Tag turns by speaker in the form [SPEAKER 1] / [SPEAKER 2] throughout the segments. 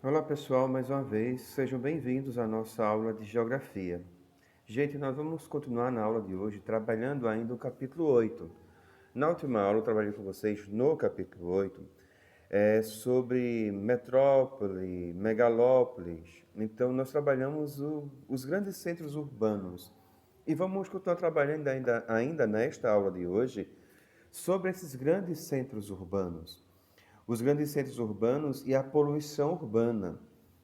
[SPEAKER 1] Olá pessoal, mais uma vez, sejam bem-vindos à nossa aula de Geografia. Gente, nós vamos continuar na aula de hoje trabalhando ainda o capítulo 8. Na última aula eu trabalhei com vocês no capítulo 8 sobre metrópole, megalópolis. Então nós trabalhamos os grandes centros urbanos. E vamos continuar trabalhando ainda nesta aula de hoje sobre esses grandes centros urbanos, os grandes centros urbanos e a poluição urbana.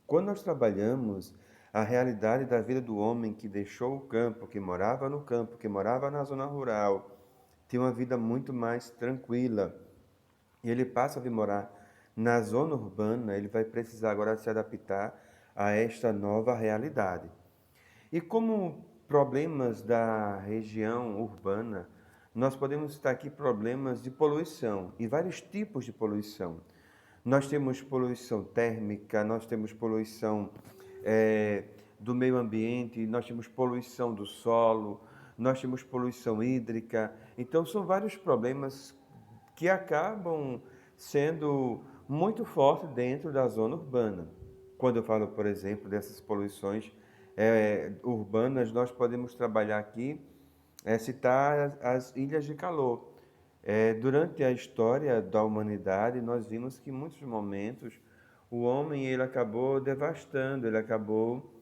[SPEAKER 1] Quando nós trabalhamos a realidade da vida do homem que deixou o campo, que morava no campo, que morava na zona rural, tinha uma vida muito mais tranquila, e ele passa a vir morar na zona urbana, ele vai precisar agora se adaptar a esta nova realidade. E como problemas da região urbana, nós podemos citar aqui problemas de poluição e vários tipos de poluição. Nós temos poluição térmica, nós temos poluição eh, do meio ambiente, nós temos poluição do solo, nós temos poluição hídrica. Então, são vários problemas que acabam sendo muito fortes dentro da zona urbana. Quando eu falo, por exemplo, dessas poluições urbanas, nós podemos trabalhar aqui, citar as ilhas de calor. Durante a história da humanidade, nós vimos que em muitos momentos o homem ele acabou devastando, ele acabou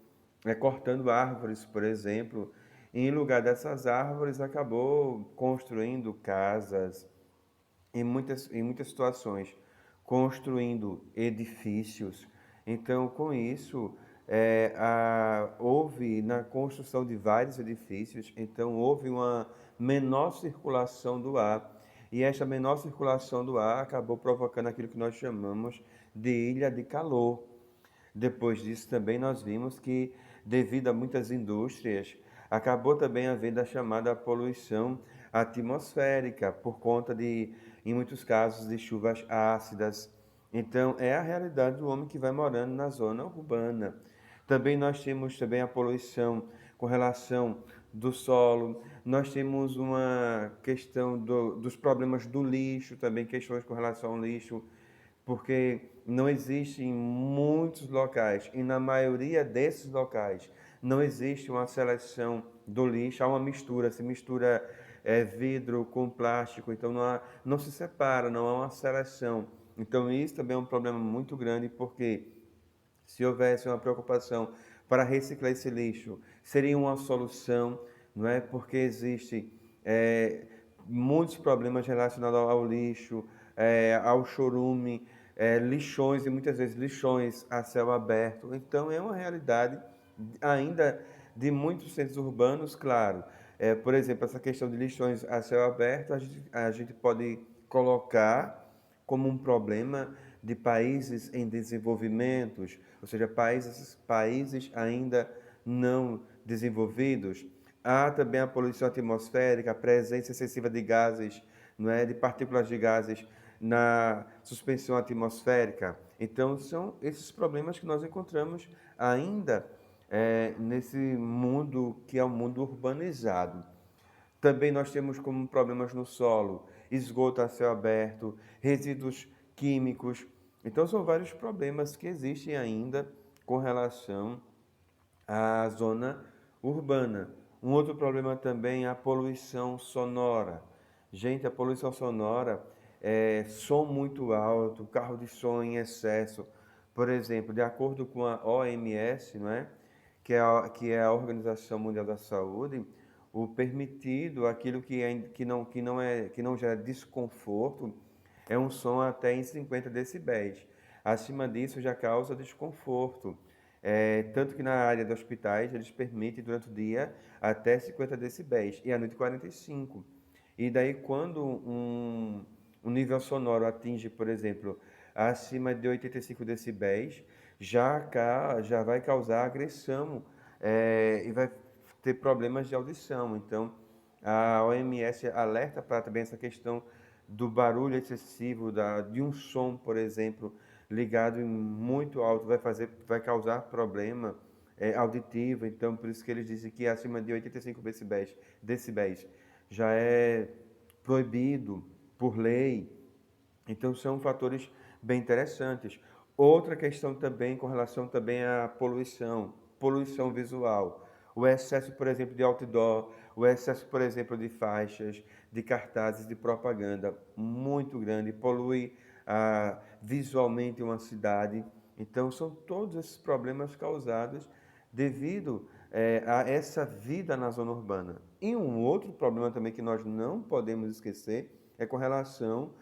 [SPEAKER 1] cortando árvores, por exemplo. E em lugar dessas árvores, acabou construindo casas, em muitas situações, construindo edifícios. Então, com isso, houve na construção de vários edifícios, então houve uma menor circulação do ar. E esta menor circulação do ar acabou provocando aquilo que nós chamamos de ilha de calor. Depois disso, também nós vimos que, devido a muitas indústrias, acabou também havendo a chamada poluição atmosférica, por conta de, em muitos casos, de chuvas ácidas. Então, é a realidade do homem que vai morando na zona urbana. Também nós temos também a poluição com relação do solo. Nós temos uma questão dos problemas do lixo, também questões com relação ao lixo, porque não existe em muitos locais, e na maioria desses locais, não existe uma seleção do lixo, há uma mistura, se mistura vidro com plástico, então não se separa, não há uma seleção. Então isso também é um problema muito grande, porque se houvesse uma preocupação para reciclar esse lixo, seria uma solução, não é? Porque existe é, muitos problemas relacionados ao lixo, ao chorume, lixões e muitas vezes lixões a céu aberto. Então é uma realidade ainda de muitos centros urbanos, claro. Por exemplo, essa questão de lixões a céu aberto, a gente pode colocar como um problema de países em desenvolvimento, ou seja, países ainda não desenvolvidos. Há também a poluição atmosférica, a presença excessiva de gases, não é, de partículas de gases na suspensão atmosférica. Então, são esses problemas que nós encontramos ainda nesse mundo que é o mundo urbanizado. Também nós temos como problemas no solo, esgoto a céu aberto, resíduos químicos. Então, são vários problemas que existem ainda com relação à zona urbana. Um outro problema também é a poluição sonora. Gente, a poluição sonora é som muito alto, carro de som em excesso. Por exemplo, de acordo com a OMS, não é? Que é a Organização Mundial da Saúde, o permitido, aquilo que não gera desconforto, é um som até em 50 decibéis. Acima disso já causa desconforto. Tanto que na área dos hospitais eles permitem durante o dia até 50 decibéis e à noite 45. E daí quando um nível sonoro atinge, por exemplo, acima de 85 decibéis, já vai causar agressão e vai ter problemas de audição. Então, a OMS alerta para também essa questão do barulho excessivo, de um som, por exemplo, ligado em muito alto, vai causar problema auditivo. Então, por isso que eles dizem que acima de 85 decibéis já é proibido por lei. Então, são fatores bem interessantes. Outra questão também com relação também à poluição, poluição visual. O excesso, por exemplo, de outdoor, o excesso, por exemplo, de faixas, de cartazes, de propaganda, muito grande, polui visualmente uma cidade. Então, são todos esses problemas causados devido a essa vida na zona urbana. E um outro problema também que nós não podemos esquecer é com relação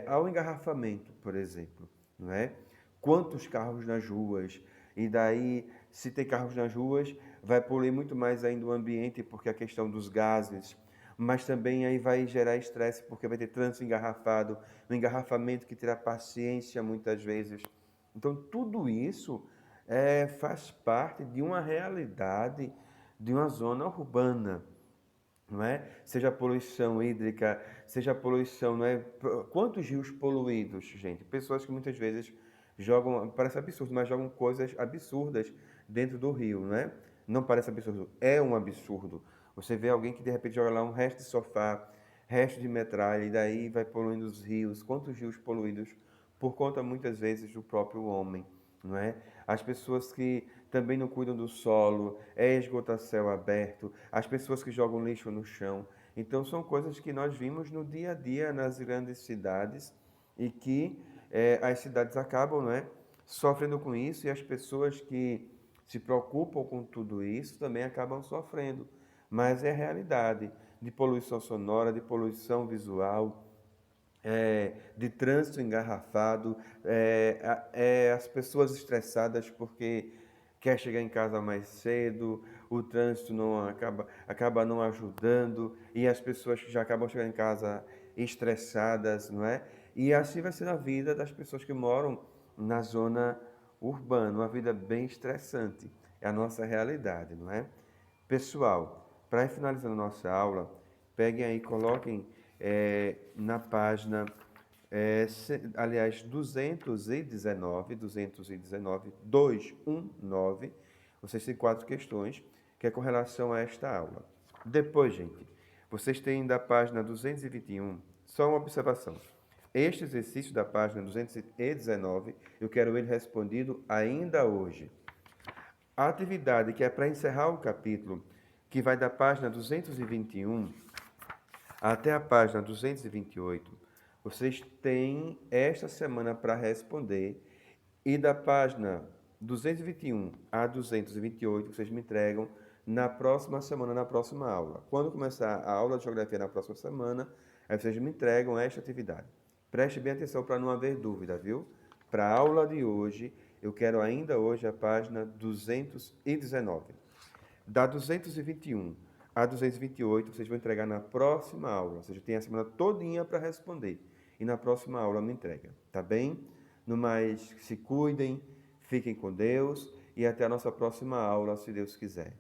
[SPEAKER 1] ao engarrafamento, por exemplo, não é? Quantos carros nas ruas, e daí, se tem carros nas ruas, vai poluir muito mais ainda o ambiente, porque a questão dos gases, mas também aí vai gerar estresse, porque vai ter trânsito engarrafado, um engarrafamento que terá paciência muitas vezes. Então, tudo isso faz parte de uma realidade de uma zona urbana, não é? Seja poluição hídrica, seja poluição, não é? Quantos rios poluídos, gente? Pessoas que muitas vezes jogam, parece absurdo, mas jogam coisas absurdas dentro do rio, não é? Não parece absurdo, é um absurdo. Você vê alguém que de repente joga lá um resto de sofá, resto de metralha, e daí vai poluindo os rios. Quantos rios poluídos por conta muitas vezes do próprio homem, não é? As pessoas que também não cuidam do solo, esgoto a céu aberto, as pessoas que jogam lixo no chão. Então, são coisas que nós vimos no dia a dia nas grandes cidades e que as cidades acabam, não é, sofrendo com isso, e as pessoas que se preocupam com tudo isso também acabam sofrendo. Mas é a realidade de poluição sonora, de poluição visual, de trânsito engarrafado, as pessoas estressadas porque quer chegar em casa mais cedo, o trânsito não acaba não ajudando, e as pessoas que já acabam chegando em casa estressadas, não é? E assim vai ser a vida das pessoas que moram na zona urbana, uma vida bem estressante. É a nossa realidade, não é? Pessoal, para ir finalizando a nossa aula, peguem aí, coloquem na página, aliás, 219, vocês têm quatro questões, que é com relação a esta aula. Depois, gente, vocês têm da página 221, só uma observação. Este exercício da página 219, eu quero ele respondido ainda hoje. A atividade que é para encerrar o capítulo, que vai da página 221 até a página 228, vocês têm esta semana para responder, e da página 221 a 228 vocês me entregam na próxima semana, na próxima aula. Quando começar a aula de geografia na próxima semana, aí vocês me entregam esta atividade. Preste bem atenção para não haver dúvida, viu? Para a aula de hoje, eu quero ainda hoje a página 219. Da 221 a 228, vocês vão entregar na próxima aula. Ou seja, tem a semana todinha para responder. E na próxima aula me entrega, tá bem? No mais, se cuidem, fiquem com Deus e até a nossa próxima aula, se Deus quiser.